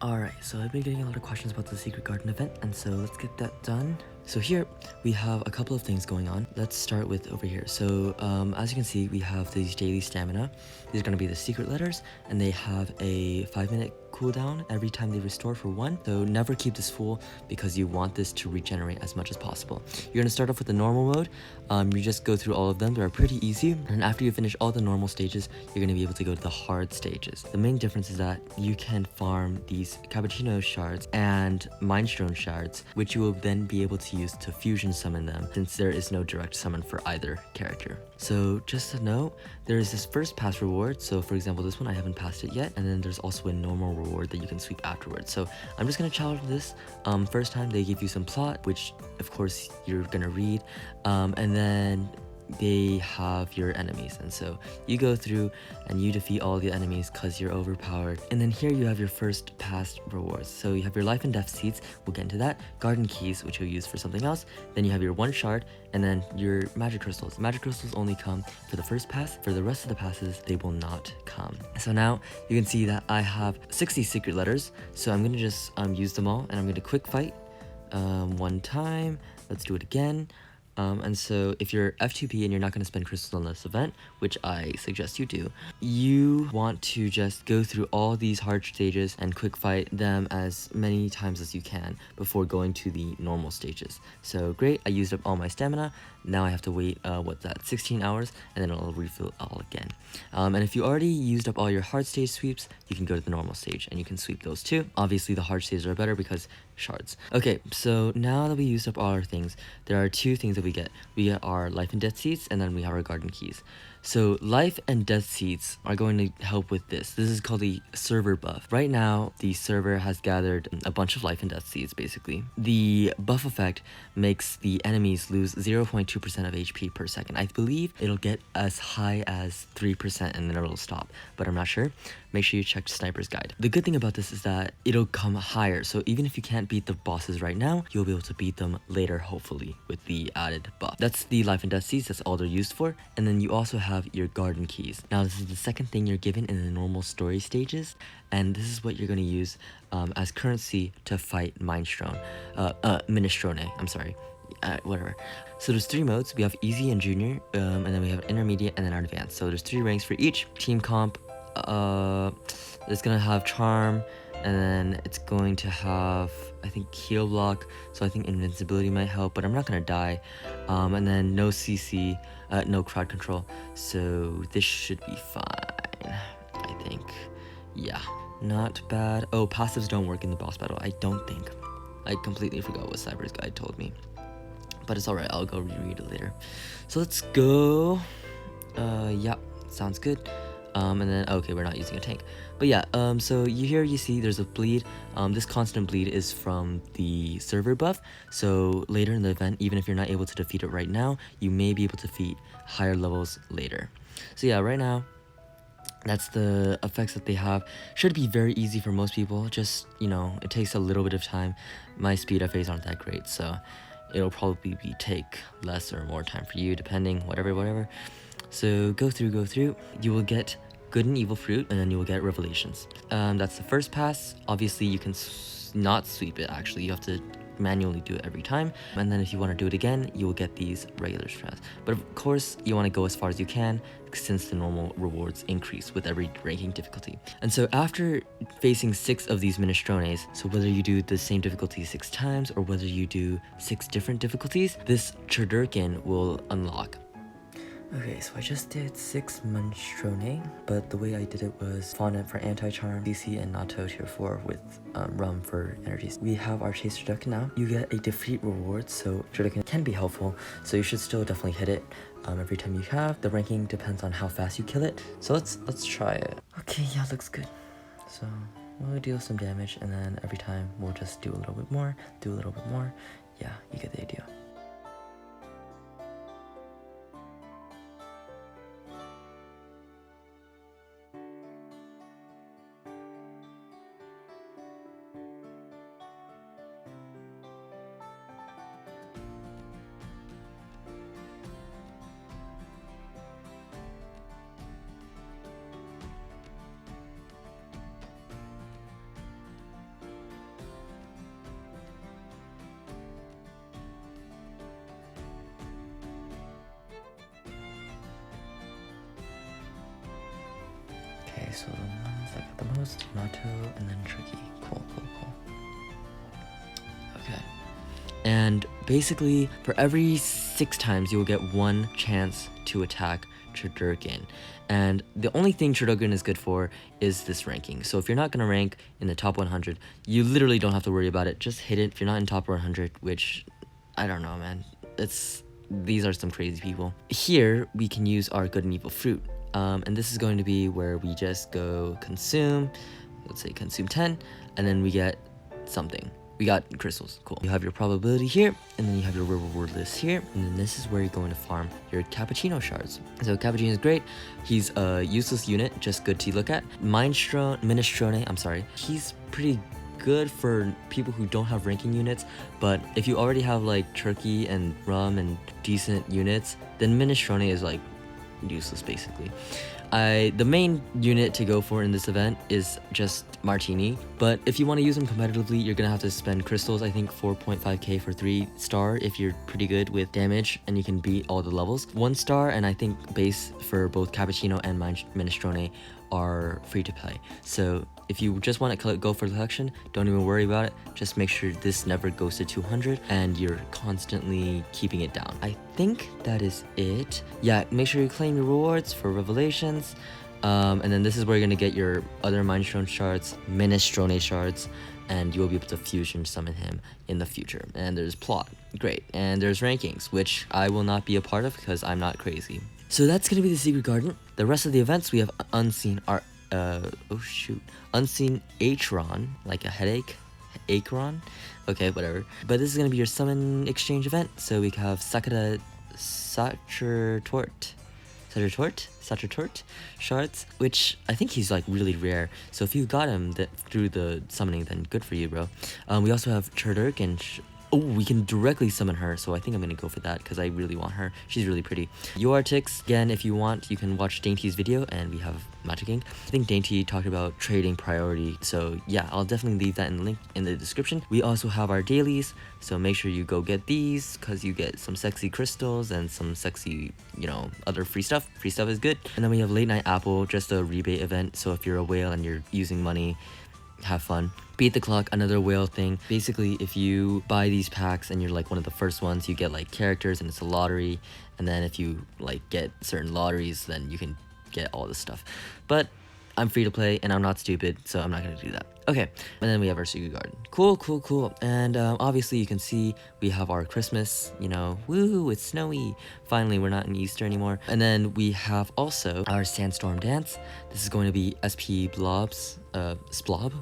Alright, so I've been getting a lot of questions about the Secret Garden event, and so let's get that done. So here, we have a couple of things going on. Let's start with over here. So, as you can see, we have these daily stamina. These are going to be the secret letters, and they have a 5-minute cooldown every time they restore for 1. So never keep this full because you want this to regenerate as much as possible. You're going to start off with the normal mode. You just go through all of them. They're pretty easy. And after you finish all the normal stages, you're going to be able to go to the hard stages. The main difference is that you can farm these cappuccino shards and Minestrone shards, which you will then be able to use to fusion summon them, since there is no direct summon for either character. So just to note, there is this first pass reward. So for example, this one I haven't passed it yet, and then there's also a normal reward that you can sweep afterwards. So I'm just gonna challenge this. First time they give you some plot, which of course you're gonna read, and then they have your enemies, and so you go through and you defeat all the enemies because you're overpowered. And then here you have your first past rewards. So you have your life and death seeds, we'll get into that, garden keys, which you'll use for something else, then you have your 1 shard, and then your magic crystals. Magic crystals only come for the first pass. For the rest of the passes, they will not come. So now you can see that I have 60 secret letters, so I'm gonna just use them all, and I'm gonna quick fight 1 time. Let's do it again. And so if you're F2P and you're not going to spend crystals on this event, which I suggest you do, you want to just go through all these hard stages and quick fight them as many times as you can before going to the normal stages. So great, I used up all my stamina. Now I have to wait, 16 hours, and then it'll refill all again. And if you already used up all your hard stage sweeps, you can go to the normal stage and you can sweep those too. Obviously the hard stages are better because shards. Okay, so now that we used up all our things, there are 2 things that we get. We get our life and death seeds, and then we have our garden keys. So life and death seeds are going to help with this. This is called the server buff. Right now, the server has gathered a bunch of life and death seeds, basically. The buff effect makes the enemies lose 0.2% of HP per second. I believe it'll get as high as 3% and then it'll stop, but I'm not sure. Make sure you check Sniper's Guide. The good thing about this is that it'll come higher, so even if you can't beat the bosses right now, you'll be able to beat them later, hopefully, with the added buff. That's the life and death seeds, that's all they're used for. And then you also have your garden keys. Now this is the second thing you're given in the normal story stages, and this is what you're going to use as currency to fight Minestrone. Minestrone, I'm sorry. Whatever. So there's 3 modes. We have easy and junior, and then we have intermediate and then advanced. So there's 3 ranks for each. Team comp, it's gonna have charm, and then it's going to have, I think, heal block, so I think invincibility might help, but I'm not gonna die. And then no CC, no crowd control, so this should be fine, I think. Yeah, not bad. Oh, passives don't work in the boss battle, I don't think. I completely forgot what Cyber's Guide told me, but it's alright, I'll go reread it later. So let's go. Yeah, sounds good. And then, okay, we're not using a tank, but yeah, so you see there's a bleed. This constant bleed is from the server buff, so later in the event, even if you're not able to defeat it right now, you may be able to defeat higher levels later. So yeah, right now, that's the effects that they have. Should be very easy for most people, just, you know, it takes a little bit of time. My speed FAs aren't that great, so it'll probably take less or more time for you, depending, whatever. So go through, you will get good and evil fruit, and then you will get revelations. That's the first pass. Obviously you can not sweep it, actually, you have to manually do it every time, and then if you want to do it again, you will get these regular strats. But of course you want to go as far as you can, since the normal rewards increase with every ranking difficulty. And so after facing 6 of these Minestrones, so whether you do the same difficulty 6 times or whether you do 6 different difficulties, this Turdurken will unlock. Okay, so I just did 6 Minestrone, but the way I did it was fondant for anti-charm, CC, and natto tier 4 with rum for energies. We have our Chase Turdurken now. You get a defeat reward, so Turdurken can be helpful, so you should still definitely hit it every time you have. The ranking depends on how fast you kill it, so let's try it. Okay, yeah, looks good. So we'll deal some damage, and then every time we'll just do a little bit more, Yeah, you get the idea. so the ones that got the most, natto, and then turkey. Cool. Okay. And basically, for every 6 times, you will get 1 chance to attack Turdurken. And the only thing Turdurken is good for is this ranking. So if you're not going to rank in the top 100, you literally don't have to worry about it. Just hit it if you're not in top 100, which, I don't know, man. These are some crazy people. Here, we can use our good and evil fruit. And this is going to be where we just go consume, let's say consume 10, and then we get something. We got crystals, cool. You have your probability here, and then you have your reward list here, and then this is where you're going to farm your cappuccino shards. So cappuccino is great. He's a useless unit, just good to look at. Minestrone, I'm sorry. He's pretty good for people who don't have ranking units, but if you already have like turkey and rum and decent units, then Minestrone is like useless basically. The main unit to go for in this event is just Martini, but if you want to use them competitively, you're gonna have to spend crystals. I think 4.5k for 3-star if you're pretty good with damage and you can beat all the levels. 1-star and I think base for both Cappuccino and Minestrone are free to play. So if you just want to go for the collection, don't even worry about it. Just make sure this never goes to 200 and you're constantly keeping it down. I think that is it. Yeah, make sure you claim your rewards for revelations. And then this is where you're going to get your other Minestrone shards, Minestrone shards, and you'll be able to fusion summon him in the future. And there's plot, great. And there's rankings, which I will not be a part of because I'm not crazy. So that's going to be the secret garden. The rest of the events, we have unseen unseen Achron, like a headache, Achron, okay, whatever. But this is going to be your summon exchange event. So we have Sachertort shards, which I think he's like really rare. So if you got him through the summoning, then good for you, bro. We also have Turdurken. Oh, we can directly summon her, so I think I'm gonna go for that because I really want her. She's really pretty. URTix, again, if you want, you can watch Dainty's video, and we have Magicking. I think Dainty talked about trading priority, so yeah, I'll definitely leave that in the link in the description. We also have our dailies, so make sure you go get these because you get some sexy crystals and some sexy, other free stuff. Free stuff is good. And then we have Late Night Apple, just a rebate event, so if you're a whale and you're using money, have fun. Beat the Clock, another whale thing. Basically, if you buy these packs and you're like one of the first ones, you get like characters and it's a lottery. And then if you like get certain lotteries, then you can get all this stuff. But I'm free to play and I'm not stupid, so I'm not gonna do that. Okay, and then we have our secret garden. Cool. And obviously you can see we have our Christmas, woo, it's snowy. Finally, we're not in Easter anymore. And then we have also our Sandstorm Dance. This is going to be SP Blob's, Splob.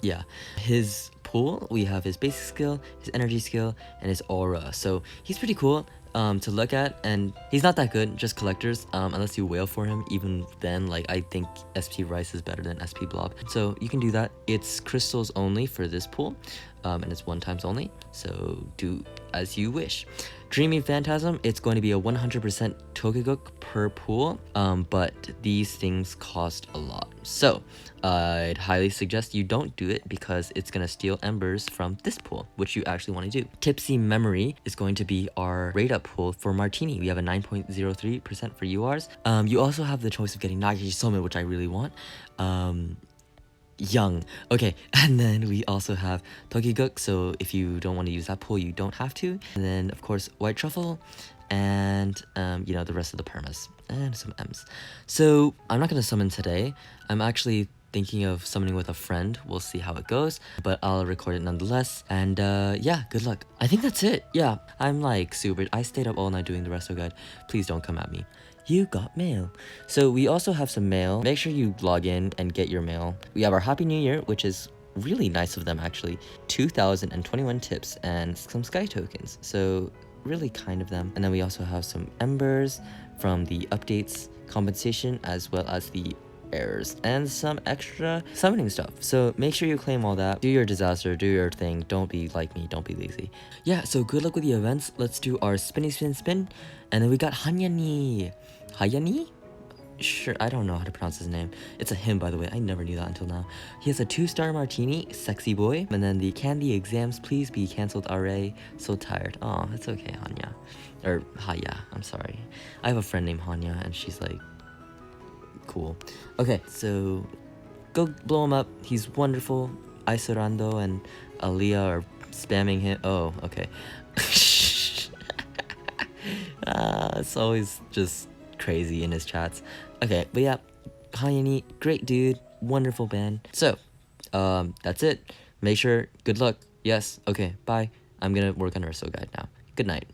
Yeah, his pool, we have his basic skill, his energy skill, and his aura. So he's pretty cool to look at, and he's not that good, just collectors, unless you whale for him. Even then, like, I think SP Rice is better than SP Blob. So you can do that. It's crystals only for this pool, and it's 1 times only, so do as you wish. Dreaming Phantasm, it's going to be a 100% Tokiguk per pool, but these things cost a lot. So I'd highly suggest you don't do it because it's going to steal embers from this pool, which you actually want to do. Tipsy Memory is going to be our rate up pool for Martini. We have a 9.03% for URs. You also have the choice of getting Nagashi Somen, which I really want. Young. Okay, and then we also have Tokiguk, so if you don't want to use that pool, you don't have to. And then, of course, White Truffle, and, the rest of the permas, and some M's. So, I'm not going to summon today. I'm actually thinking of summoning with a friend. We'll see how it goes, but I'll record it nonetheless. And, yeah, good luck. I think that's it. Yeah, I'm, like, super... I stayed up all night doing the Resto guide. Please don't come at me. You got mail. So we also have some mail. Make sure you log in and get your mail. We have our Happy New Year, which is really nice of them actually. 2,021 tips and some sky tokens. So really kind of them. And then we also have some embers from the updates, compensation, as well as the errors and some extra summoning stuff. So make sure you claim all that. Do your disaster, do your thing. Don't be like me, don't be lazy. Yeah, so good luck with the events. Let's do our spin. And then we got Hayani? Sure, I don't know how to pronounce his name. It's a him, by the way. I never knew that until now. He has a 2-star Martini, sexy boy. And then the candy exams, please be cancelled, RA. So tired. Oh, it's okay, Hanya. Or Haya, I'm sorry. I have a friend named Hanya, and she's like cool. Okay, so go blow him up. He's wonderful. Isorando and Aliyah are spamming him. Oh, okay. It's always just crazy in his chats. Okay, but yeah, Hayani, great dude, wonderful band. So, that's it. Make sure, good luck. Yes, okay, bye. I'm gonna work on Resto Guide now. Good night.